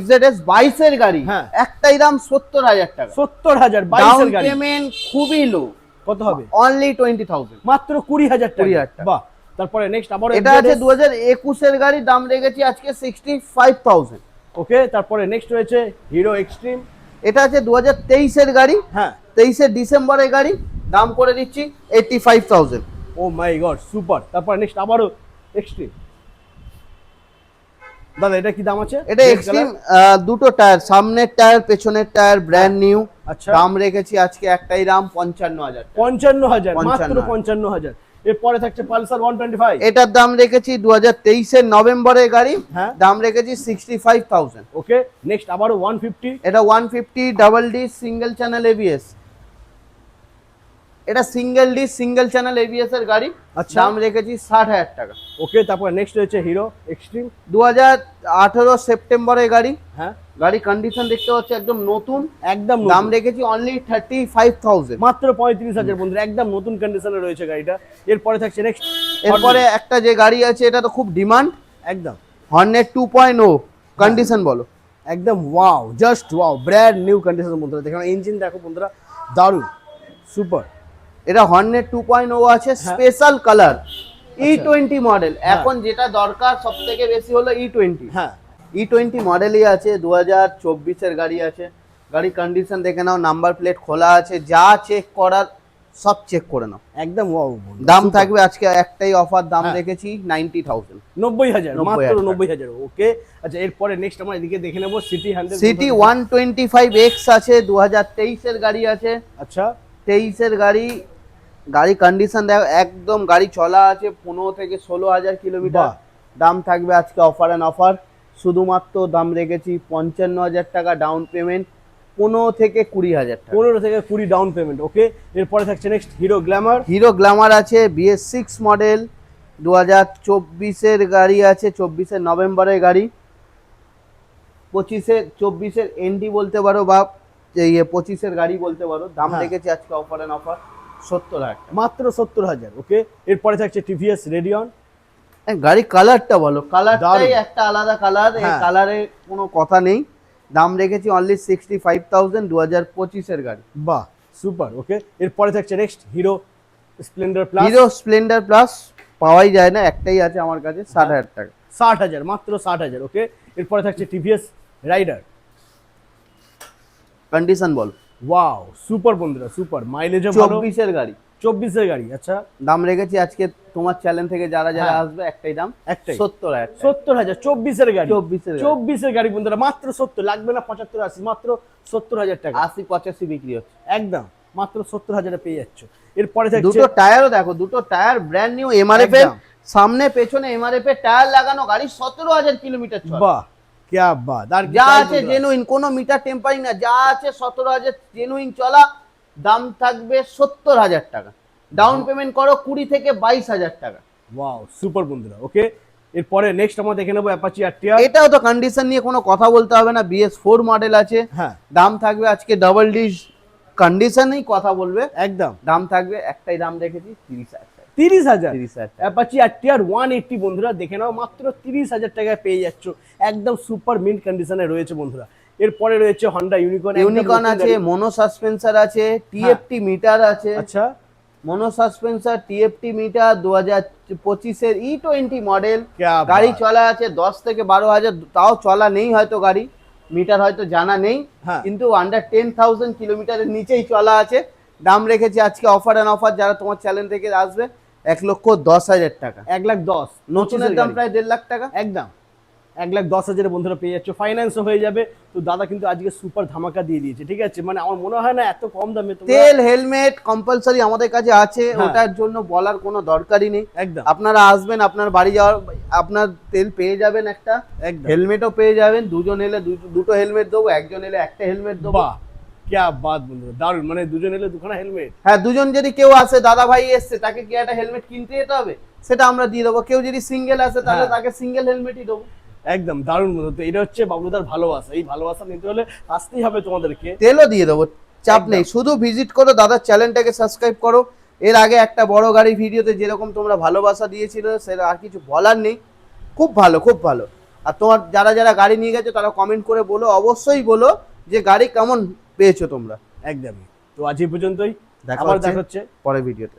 FZS 22-এর গাড়ি, হ্যাঁ। একটাই দাম 70,000 টাকা। 70,000 ডাউন 22-এর গাড়ি। পেমেন্ট খুবই লো, কত হবে? অনলি 20,000। মাত্র 20,000 টাকা। 20,000 টাকা। বাহ। তারপরে নেক্সট আবার এটা আছে 2021-এর গাড়ি, দাম রেখেছি আজকে 65,000। ওকে। তারপরে নেক্সট রয়েছে হিরো এক্সট্রিম। এটা আছে 2023-এর গাড়ি, হ্যাঁ। 23 ডিসেম্বরের গাড়ি, দাম করে দিচ্ছি 85,000। ও মাই গড, সুপার। তারপরে নেক্সট আবারও এক্সট্রিম। দাদা এটা কি দাম আছে? এটা Red এক্সট্রিম, color? দুটো টায়ার, সামনের টায়ার পেছনের টায়ার ব্র্যান্ড নিউ। আচ্ছা। দাম রেখেছি আজকে একটাই দাম 55,000 টাকা। 55,000, মাত্র 55,000। 55,000। এরপরে থাকছে পালসার 125। এটার দাম রেখেছি 2023-এর নভেম্বরের গাড়ি, হ্যাঁ। দাম রেখেছি 65,000। ওকে। নেক্সট আবারও 150। এটা 150 double D single channel ABS। এটা single D single channel ABS এর গাড়ি, আচ্ছা। দাম রেখেছি 60,000 টাকা। ওকে। তারপরে নেক্সট রয়েছে হিরো এক্সট্রিম। 2018 সেপ্টেম্বরের গাড়ি, হ্যাঁ। গাড়ি কন্ডিশন দেখতে পাচ্ছি একদম নতুন। একদম দাম নতুন। রেখেছি অনলি 35,000। মাত্র 35,000 বন্ধুরা, একদম নতুন কন্ডিশনে রয়েছে গাড়িটা। এরপরে থাকছে নেক্সট। এরপরে একটা যে গাড়ি আছে, এটা তো খুব ডিমান্ড, একদম হর্নেট 2.0। কন্ডিশন বলো। একদম wow, just wow, brand new condition বন্ধুরা। দেখো ইঞ্জিন দেখো বন্ধুরা, দারুন, সুপার। এটা হর্নেট 2.0 আছে, হ্যাঁ। Special colour, E20 model. এখন যেটা দরকার সব থেকে বেশি হলো E20। হ্যাঁ। E20 মডেলই আছে, 2024-এর গাড়ি আছে। গাড়ি কন্ডিশন দেখে নাও, নাম্বার প্লেট খোলা আছে, যা চেক করার সব চেক করে নাও। একদম ওয়াও। দাম থাকবে আজকে একটাই অফার, দাম হ্যাঁ। রেখেছি 90,000। 90,000, মাত্র 90,000 90,000। ওকে। আচ্ছা এরপরে নেক্সট আমরা এদিকে দেখে নেবো সিটি 100। সিটি 125X আছে, 2023-এর গাড়ি আছে। আচ্ছা 23-এর গাড়ি, গাড়ি কন্ডিশন দেখো একদম, গাড়ি চলা আছে 15 থেকে 16,000 কিলোমিটার। বাহ। দাম থাকবে আজকে অফার অ্যান্ড অফার, শুধুমাত্র দাম রেখেছি 55,000 টাকা, ডাউন পেমেন্ট 15 থেকে 20,000 টাকা। 15 থেকে 20 ডাউন পেমেন্ট। ওকে। এরপরে থাকছে next hero Glamour. Hero Glamour আছে, BS6 মডেল, 2024-এর গাড়ি আছে, 24-এর নভেম্বরের গাড়ি। 24-এর এনডি বলতে পারো, বা 25-এর গাড়ি বলতে পারো। দাম হ্যাঁ। রেখেছি আজকে অফার অ্যান্ড অফার 70,000 টাকা। মাত্র 70,000। ওকে। এরপরে থাকছে TVS রেডিয়ন। গাড়ি কালারটা বলো, কালারটাই দারুণ। একটা আলাদা কালার, এই হ্যাঁ। কালারে কোনো কথা নেই। দাম রেখেছি অনলি 65,000, 2025-এর গাড়ি। বাহ, সুপার। ওকে। এরপরে থাকছে next hero Splendor plus. Hero Splendor plus পাওয়াই যায় না, একটাই আছে আমার কাছে, 60,000 টাকা। 60,000, মাত্র 60,000। ওকে। এরপরে থাকছে TVS রাইডার। কন্ডিশন বল। ওয়াও, সুপার বন্ধুরা, সুপার। মাইলেজও ভালো। 24-এর গাড়ি, 24-এর গাড়ি। আচ্ছা দাম রেখেছি আজকে তোমার চ্যানেল থেকে যারা যারা হ্যাঁ। আসবে একটাই দাম, একটাই। 70,000 টাকা। 70,000, 24-এর গাড়ি। 24-এর গাড়ি। 24-এর গাড়ি বন্ধুরা, মাত্র 70, লাগবে না 75 80, মাত্র 70,000 টাকা। 80-85 বিক্রি হচ্ছে। একদম মাত্র 70,000-এ পেয়ে যাচ্ছ। এরপরে থাকছে দুটো টায়ারও দেখো, দুটো টায়ার ব্র্যান্ড নিউ MRF এর, একদম। সামনে পেছনে MRF এর টায়ার লাগানো, গাড়ি 17,000 কিলোমিটার চলে। বাহ, क्या बात। আর যা আছে জেনুইন, কোনো মিটার টেম্পারিং না, যা আছে 17,000 জেনুইন চলা। দাম থাকবে 70,000 টাকা, ডাউন পেমেন্ট করো 20 থেকে 22,000 টাকা। ওয়াও, সুপার বন্ধুরা। ওকে। এরপরে নেক্সট আমরা দেখে নেবো অ্যাপাচি আরটিআর। এটাও তো কন্ডিশন নিয়ে কোনো কথা বলতে হবে না, BS4 মডেল আছে। হ্যাঁ। দাম থাকবে আজকে ডাবল ডি কন্ডিশনেই কথা বলবে, একদম দাম থাকবে একটাই দাম রেখেছি 30,000 টাকা। 30,000। 30,000 টাকা। অ্যাপাচি আরটিআর 180 বন্ধুরা দেখে নাও, মাত্র 30,000 টাকায় পেয়ে যাচ্ছ। একদম সুপার মিন্ট কন্ডিশনে রয়েছে বন্ধুরা। এরপরে রয়েছে হন্ডা ইউনিকর্ন। ইউনিকর্ন আছে, মোনো সাসপেন্সার আছে, TFT মিটার আছে। আচ্ছা মনো সাসপেন্সার টিএফটি মিটার 2025 এর E20 মডেল क्या গাড়ি बात। চলা আছে 10 থেকে 12,000, তাও চলা নেই হয়তো গাড়ি, মিটার হয়তো জানা নেই, হ্যাঁ। কিন্তু আন্ডার 10,000 কিলোমিটারের নিচেই চলা আছে। দাম রেখেছি আজকে অফার অ্যান্ড অফার, যারা তোমার চ্যানেল থেকে আসবে 1,10,000 টাকা। 1,10,000 নতুনের দাম প্রায় 1.5 লাখ টাকা। একদম 1,10,000 বন্ধুরা পেয়ে যাচ্ছে, ফাইন্যান্সও হয়ে যাবে। তো দাদা কিন্তু আজকে সুপার ধামাকা দিয়ে দিয়েছে, ঠিক আছে? মানে আমার মনে হয় না এত কম দামে তোমরা তেল হেলমেট কম্পালসারি আমাদের কাছে আছে, হ্যাঁ। ওটার জন্য বলার কোনো দরকারই নেই। একদম আপনারা আসবেন, আপনার বাড়ি যাওয়ার আপনার তেল পেয়ে যাবেন, একটা একদম। হেলমেটও পেয়ে যাবেন। দুজন এলে দুটো হেলমেট দেবো, একজন এলে একটা হেলমেট দেবো। বাহ, क्या बात বন্ধুরা, দারুণ। মানে দুজন এলে দুখানা হেলমেট। হ্যাঁ, দুজন যদি কেউ আসে, দাদা ভাই এসছে, তাকে কি একটা হেলমেট কিনতে যেতে হবে, সেটা আমরা দিয়ে দেবো। কেউ যদি সিঙ্গেল আসে, তাহলে হ্যাঁ। তাকে সিঙ্গেল হেলমেটই দেবো। একদম দারুণ বন্ধু। তো এটা হচ্ছে বাবলুদার ভালোবাসা। এই ভালোবাসা নিতে হলে আসতেই হবে তোমাদেরকে। তেলও দিয়ে দেবো, চাপ একদম। নেই। শুধু ভিজিট করো, দাদার চ্যানেলটাকে সাবস্ক্রাইব করো। এর আগে একটা বড় গাড়ি ভিডিওতে যেরকম তোমরা ভালোবাসা দিয়েছিলে, সেটা আর কিছু বলার নেই। খুব ভালো, খুব ভালো। আর তোমার যারা যারা গাড়ি নিয়ে গেছো, তারা কমেন্ট করে বলো, অবশ্যই বলো যে গাড়ি কেমন পেয়েছো তোমরা। একদমই। তো আজ এই পর্যন্তই, দেখা আবার হচ্ছে দেখা হচ্ছে পরের ভিডিওতে।